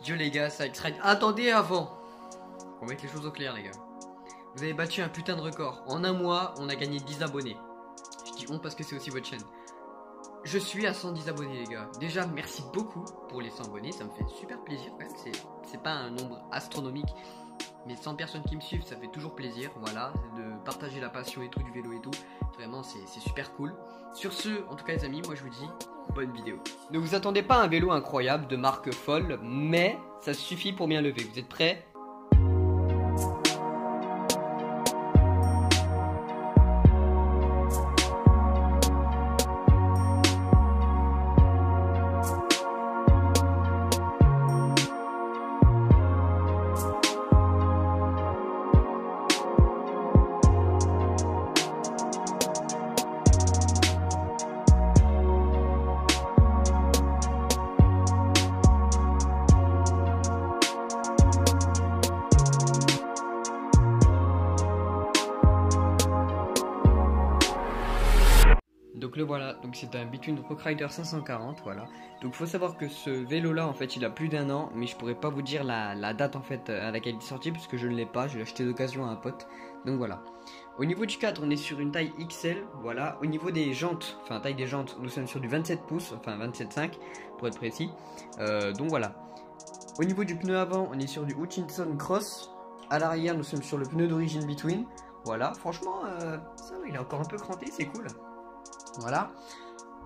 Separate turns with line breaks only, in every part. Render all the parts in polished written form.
Yo les gars, ça extrait. Attendez avant. On va mettre les choses au clair les gars. Vous avez battu un putain de record. En un mois, on a gagné 10 abonnés. Je dis on parce que c'est aussi votre chaîne. Je suis à 110 abonnés les gars. Déjà merci beaucoup pour les 100 abonnés. Ça me fait super plaisir quand même. C'est pas un nombre astronomique. Mais 100 personnes qui me suivent, ça fait toujours plaisir. Voilà, de partager la passion et tout, du vélo et tout. Vraiment c'est super cool. Sur ce, en tout cas les amis, moi je vous dis bonne vidéo. Ne vous attendez pas à un vélo incroyable de marque folle, mais ça suffit pour bien lever. Vous êtes prêts ? Donc le voilà, donc c'est un Between Rockrider 540, voilà. Donc faut savoir que ce vélo là en fait il a plus d'un an, mais je pourrais pas vous dire la date en fait à laquelle il est sorti parce que je ne l'ai pas, je l'ai acheté d'occasion à un pote. Donc voilà. Au niveau du cadre on est sur une taille XL, voilà. Au niveau des jantes, enfin taille des jantes, nous sommes sur du 27 pouces, enfin 27,5 pour être précis. Donc voilà. Au niveau du pneu avant on est sur du Hutchinson Cross. À l'arrière nous sommes sur le pneu d'origine Between. Voilà, franchement ça il est encore un peu cranté, c'est cool. Voilà,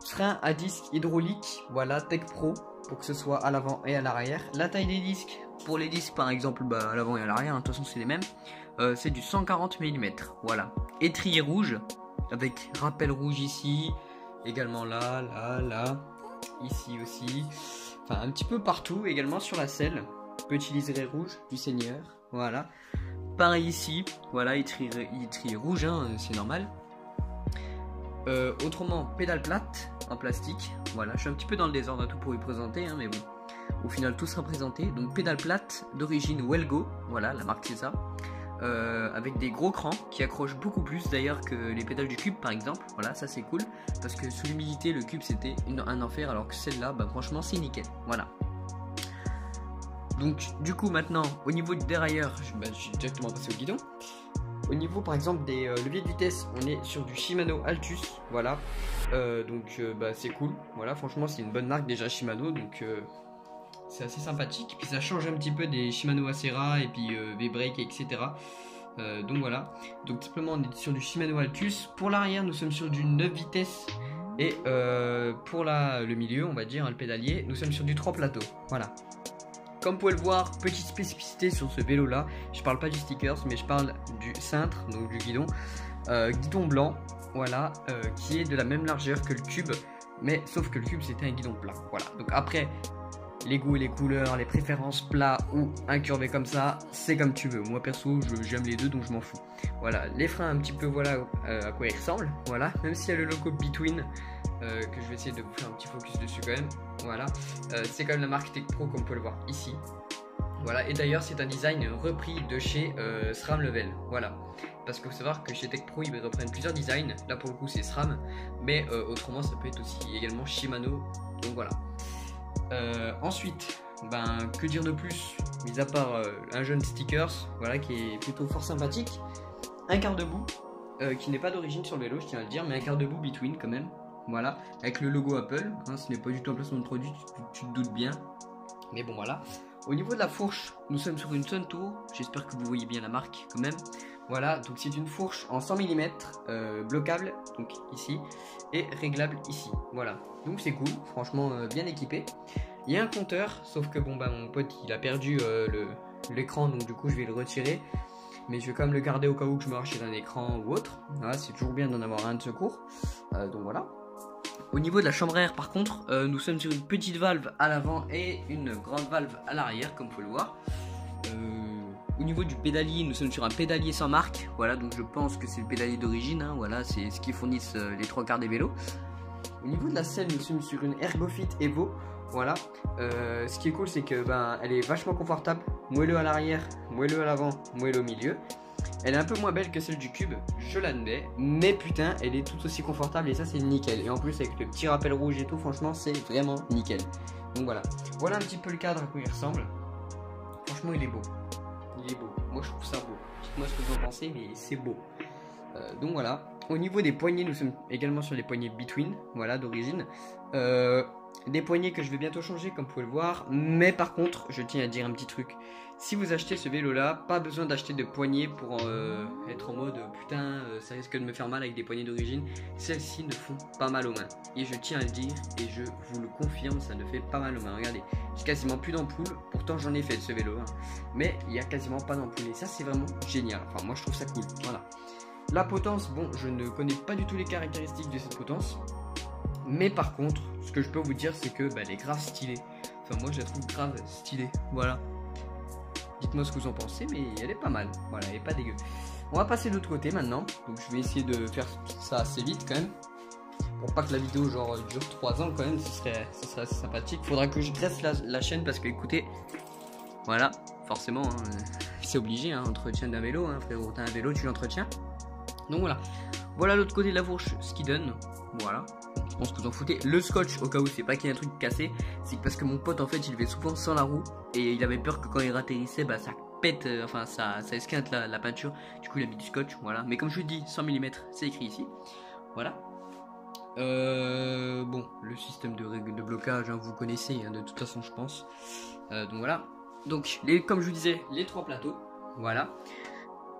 frein à disque hydraulique, voilà, Tech Pro pour que ce soit à l'avant et à l'arrière. La taille des disques, pour les disques par exemple, à l'avant et à l'arrière, de toute façon c'est les mêmes, c'est du 140 mm, voilà. Étrier rouge, avec rappel rouge ici, également là, ici aussi, enfin un petit peu partout, également sur la selle, petit liseré rouge du Seigneur, voilà. Pareil ici, voilà, étrier rouge, hein, c'est normal. Autrement, pédale plate en plastique. Voilà, je suis un petit peu dans le désordre à tout pour y présenter, hein, mais bon, au final tout sera présenté. Donc pédale plate d'origine Wellgo, voilà, la marque c'est ça, avec des gros crans qui accrochent beaucoup plus d'ailleurs que les pédales du Cube par exemple. Voilà, ça c'est cool parce que sous l'humidité le Cube c'était un enfer, alors que celle-là, bah, franchement c'est nickel. Voilà. Donc du coup maintenant au niveau du dérailleur, je suis directement passé au guidon. Au niveau par exemple des leviers de vitesse, on est sur du Shimano Altus, voilà, bah, c'est cool, voilà, franchement c'est une bonne marque déjà Shimano, donc c'est assez sympathique, puis ça change un petit peu des Shimano Acera et puis V-Brake etc. Donc voilà, donc simplement on est sur du Shimano Altus. Pour l'arrière nous sommes sur du 9 vitesses et pour le milieu on va dire, le pédalier, nous sommes sur du 3 plateaux, voilà. Comme vous pouvez le voir, petite spécificité sur ce vélo là, je parle pas du stickers mais je parle du cintre, donc du guidon, guidon blanc, voilà, qui est de la même largeur que le Cube, mais sauf que le Cube c'était un guidon plat, voilà. Donc après, les goûts et les couleurs, les préférences plat ou incurvé comme ça, c'est comme tu veux. Moi perso, j'aime les deux donc je m'en fous. Voilà, les freins un petit peu, voilà à quoi ils ressemblent, voilà, même s'il y a le logo Between, que je vais essayer de vous faire un petit focus dessus quand même. Voilà, c'est quand même la marque Tech Pro comme vous pouvez le voir ici. Voilà, et d'ailleurs c'est un design repris de chez SRAM Level. Voilà, parce qu'il faut savoir que chez Tech Pro ils reprennent plusieurs designs. Là pour le coup c'est SRAM, mais autrement ça peut être aussi également Shimano. Donc voilà. Ensuite, ben que dire de plus, mis à part un jeune stickers, voilà, qui est plutôt fort sympathique. Un quart debout, qui n'est pas d'origine sur le vélo, je tiens à le dire, mais un quart debout Between quand même. Voilà, avec le logo Apple, hein, ce n'est pas du tout un placement de produit, tu te doutes bien. Mais bon voilà. Au niveau de la fourche, nous sommes sur une Suntour, j'espère que vous voyez bien la marque quand même. Voilà, donc c'est une fourche en 100 mm, bloquable, donc ici, et réglable ici. Voilà, donc c'est cool, franchement bien équipé. Il y a un compteur, sauf que bon bah mon pote il a perdu l'écran, donc du coup je vais le retirer. Mais je vais quand même le garder au cas où que je me rachète un écran ou autre. Voilà, c'est toujours bien d'en avoir un de secours. Donc voilà. Au niveau de la chambre à air par contre, nous sommes sur une petite valve à l'avant et une grande valve à l'arrière comme vous pouvez le voir. Au niveau du pédalier, nous sommes sur un pédalier sans marque. Voilà, donc je pense que c'est le pédalier d'origine, hein, voilà, c'est ce qui fournissent les 3/4 des vélos. Au niveau de la selle, nous sommes sur une Ergofit Evo. Voilà, ce qui est cool c'est que elle est vachement confortable, moelleux à l'arrière, moelleux à l'avant, moelleux au milieu. Elle est un peu moins belle que celle du Cube, je l'admets, mais putain elle est tout aussi confortable et ça c'est nickel. Et en plus avec le petit rappel rouge et tout, franchement c'est vraiment nickel. Donc voilà, voilà un petit peu le cadre à quoi il ressemble. Franchement, il est beau. Il est beau. Moi, je trouve ça beau. Dites-moi ce que vous en pensez, mais c'est beau. Donc voilà. Au niveau des poignées, nous sommes également sur les poignées Between, voilà, d'origine. Des poignées que je vais bientôt changer, comme vous pouvez le voir. Mais par contre, je tiens à dire un petit truc. Si vous achetez ce vélo-là, pas besoin d'acheter de poignées pour être en mode putain, ça risque de me faire mal avec des poignées d'origine. Celles-ci ne font pas mal aux mains. Et je tiens à le dire, et je vous le confirme, ça ne fait pas mal aux mains. Regardez, j'ai quasiment plus d'ampoule. Pourtant, j'en ai fait de ce vélo. Hein. Mais il n'y a quasiment pas d'ampoule. Et ça, c'est vraiment génial. Enfin, moi, je trouve ça cool. Voilà. La potence, bon, je ne connais pas du tout les caractéristiques de cette potence. Mais par contre, ce que je peux vous dire, c'est que elle est grave stylée. Enfin, moi, je la trouve grave stylée. Voilà. Dites-moi ce que vous en pensez, mais elle est pas mal. Voilà, elle est pas dégueu. On va passer de l'autre côté maintenant. Donc, je vais essayer de faire ça assez vite quand même. Pour pas que la vidéo genre dure 3 ans quand même, ce serait assez sympathique. Faudra que je dresse la chaîne parce que écoutez, voilà, forcément, hein, c'est obligé, hein, entretien d'un vélo, hein, frérot. T'as un vélo, tu l'entretiens. Donc voilà. Voilà l'autre côté de la fourche, ce qui donne. Voilà. Je pense que vous en foutez. Le scotch, au cas où c'est pas qu'il y a un truc cassé, c'est parce que mon pote en fait il levait souvent sans la roue et il avait peur que quand il atterrissait, ça pète, enfin ça esquinte la peinture. Du coup il a mis du scotch, voilà. Mais comme je vous dis, 100 mm, c'est écrit ici. Voilà. Bon, le système de blocage, hein, vous connaissez, hein, de toute façon je pense. Donc voilà. Donc comme je vous disais, les 3 plateaux, voilà.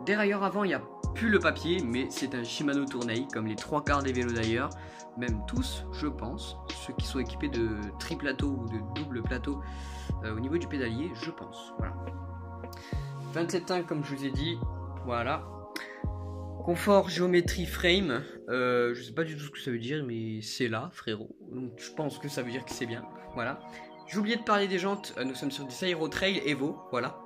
Dérailleur avant, il n'y a plus le papier, mais c'est un Shimano Tournai, comme les 3/4 des vélos d'ailleurs, même tous, je pense, ceux qui sont équipés de triplateau ou de double plateau au niveau du pédalier, je pense. Voilà. 27.1 comme je vous ai dit, voilà. Confort, géométrie, frame, je sais pas du tout ce que ça veut dire, mais c'est là, frérot. Donc je pense que ça veut dire que c'est bien. Voilà. J'ai oublié de parler des jantes, nous sommes sur des Aero Trail Evo, voilà.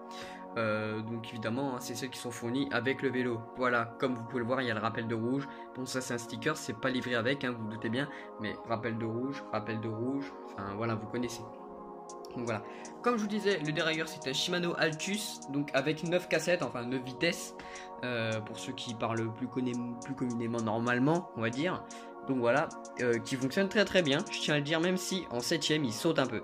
Donc évidemment, hein, c'est celles qui sont fournies avec le vélo. Voilà, comme vous pouvez le voir, il y a le rappel de rouge. Bon, ça c'est un sticker, c'est pas livré avec, hein, vous vous doutez bien. Mais rappel de rouge, enfin voilà, vous connaissez. Donc voilà, comme je vous disais, le dérailleur c'est un Shimano Altus, donc avec 9 cassettes, enfin 9 vitesses, pour ceux qui parlent plus communément normalement, on va dire. Donc voilà, qui fonctionne très très bien, je tiens à le dire, même si en 7ème il saute un peu.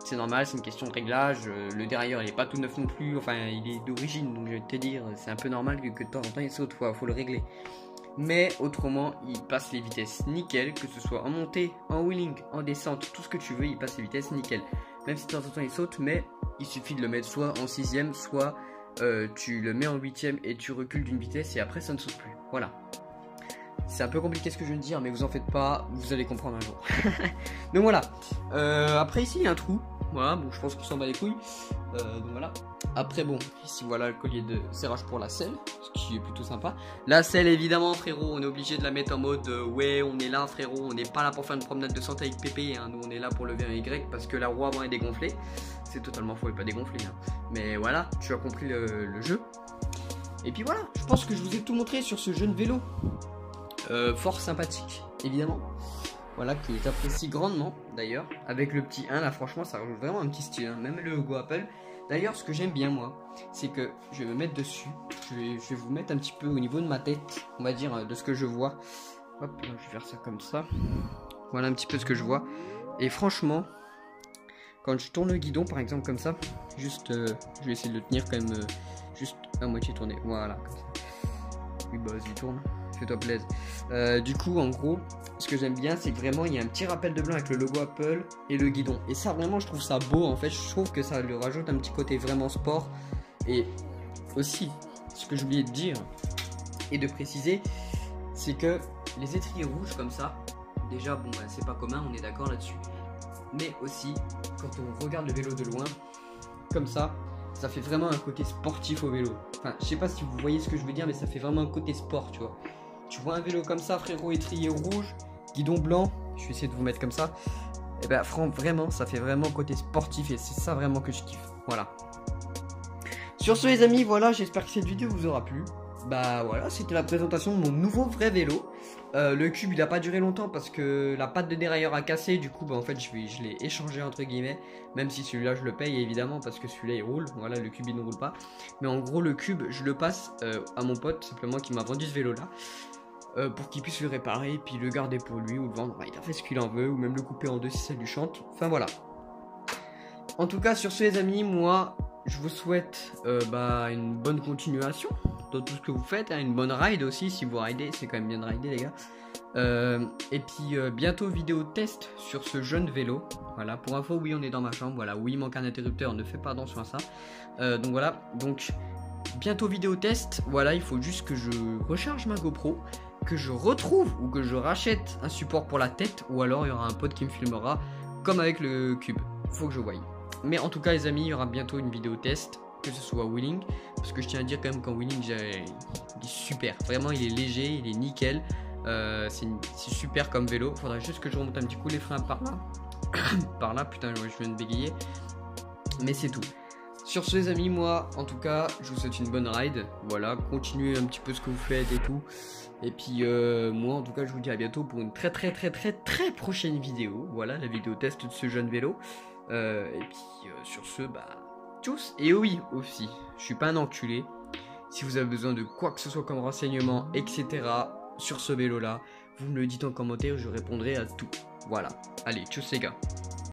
C'est normal, c'est une question de réglage, le dérailleur il est pas tout neuf non plus, enfin il est d'origine, donc je vais te dire, c'est un peu normal que de temps en temps il saute, faut le régler. Mais autrement, il passe les vitesses nickel, que ce soit en montée, en wheeling, en descente, tout ce que tu veux, il passe les vitesses nickel. Même si de temps en temps il saute, mais il suffit de le mettre soit en 6ème, soit tu le mets en 8ème et tu recules d'une vitesse et après ça ne saute plus. Voilà. C'est un peu compliqué ce que je viens de dire, mais vous en faites pas, vous allez comprendre un jour. Donc voilà. Après ici il y a un trou. Voilà, bon je pense qu'on s'en bat les couilles. Donc voilà. Après bon, ici voilà le collier de serrage pour la selle, ce qui est plutôt sympa. La selle évidemment frérot, on est obligé de la mettre en mode ouais on est là frérot, on n'est pas là pour faire une promenade de santé avec Pépé, hein. Nous on est là pour lever un Y parce que la roue avant est dégonflée. C'est totalement faux, elle n'est pas dégonflée. Hein. Mais voilà, tu as compris le jeu. Et puis voilà, je pense que je vous ai tout montré sur ce jeune vélo. Fort sympathique, évidemment. Voilà, que j'apprécie grandement, d'ailleurs. Avec le petit 1, là, franchement, ça rajoute vraiment un petit style. Hein. Même le logo Apple. D'ailleurs, ce que j'aime bien, moi, c'est que je vais me mettre dessus. Je vais vous mettre un petit peu au niveau de ma tête, on va dire, de ce que je vois. Hop, là, je vais faire ça comme ça. Voilà un petit peu ce que je vois. Et franchement, quand je tourne le guidon, par exemple, comme ça, juste, je vais essayer de le tenir quand même, juste à moitié tourné. Voilà, comme ça. Oui, bah, vas-y, tourne. Fais-toi plaisir. Du coup, en gros, ce que j'aime bien, c'est que vraiment, il y a un petit rappel de blanc avec le logo Apple et le guidon. Et ça, vraiment, je trouve ça beau. En fait, je trouve que ça lui rajoute un petit côté vraiment sport. Et aussi, ce que j'oubliais de dire et de préciser, c'est que les étriers rouges comme ça, déjà, bon, bah, c'est pas commun, on est d'accord là-dessus. Mais aussi, quand on regarde le vélo de loin, comme ça fait vraiment un côté sportif au vélo. Enfin, je sais pas si vous voyez ce que je veux dire, mais ça fait vraiment un côté sport, tu vois. Tu vois un vélo comme ça, frérot, étrier rouge, guidon blanc, je vais essayer de vous mettre comme ça. Et ben, vraiment, ça fait vraiment côté sportif et c'est ça vraiment que je kiffe. Voilà. Sur ce, les amis, voilà, j'espère que cette vidéo vous aura plu. Bah voilà, c'était la présentation de mon nouveau vrai vélo. Le cube il a pas duré longtemps parce que la patte de dérailleur a cassé. Du coup bah en fait je l'ai échangé entre guillemets. Même si celui-là je le paye évidemment parce que celui-là il roule. Voilà, le cube il ne roule pas. Mais en gros le cube je le passe à mon pote simplement qui m'a vendu ce vélo là, pour qu'il puisse le réparer, puis le garder pour lui ou le vendre. Bah, il a fait ce qu'il en veut, ou même le couper en deux si ça lui chante. Enfin voilà. En tout cas sur ce les amis, moi je vous souhaite une bonne continuation dans tout ce que vous faites, hein, une bonne ride aussi si vous ridez, c'est quand même bien de rider les gars. Et puis bientôt vidéo test sur ce jeune vélo. Voilà, pour info, oui on est dans ma chambre, voilà, oui il manque un interrupteur, ne fais pas attention à ça. Donc voilà, donc bientôt vidéo test, voilà, il faut juste que je recharge ma GoPro, que je retrouve ou que je rachète un support pour la tête, ou alors il y aura un pote qui me filmera comme avec le cube, faut que je voie. Mais en tout cas les amis, il y aura bientôt une vidéo test, que ce soit Wheeling, parce que je tiens à dire quand même qu'en Wheeling il est super, vraiment il est léger, il est nickel. C'est super comme vélo. Faudra juste que je remonte un petit coup les freins par là. Par là, putain, je viens de bégayer. Mais c'est tout. Sur ce les amis, moi en tout cas je vous souhaite une bonne ride. Voilà, continuez un petit peu ce que vous faites et tout. Et puis moi en tout cas je vous dis à bientôt pour une très prochaine vidéo. Voilà, la vidéo test de ce jeune vélo. Et puis sur ce, tchuss. Et oui aussi, je suis pas un enculé. Si vous avez besoin de quoi que ce soit comme renseignement, etc. sur ce vélo là, vous me le dites en commentaire, je répondrai à tout. Voilà, allez, tchuss les gars.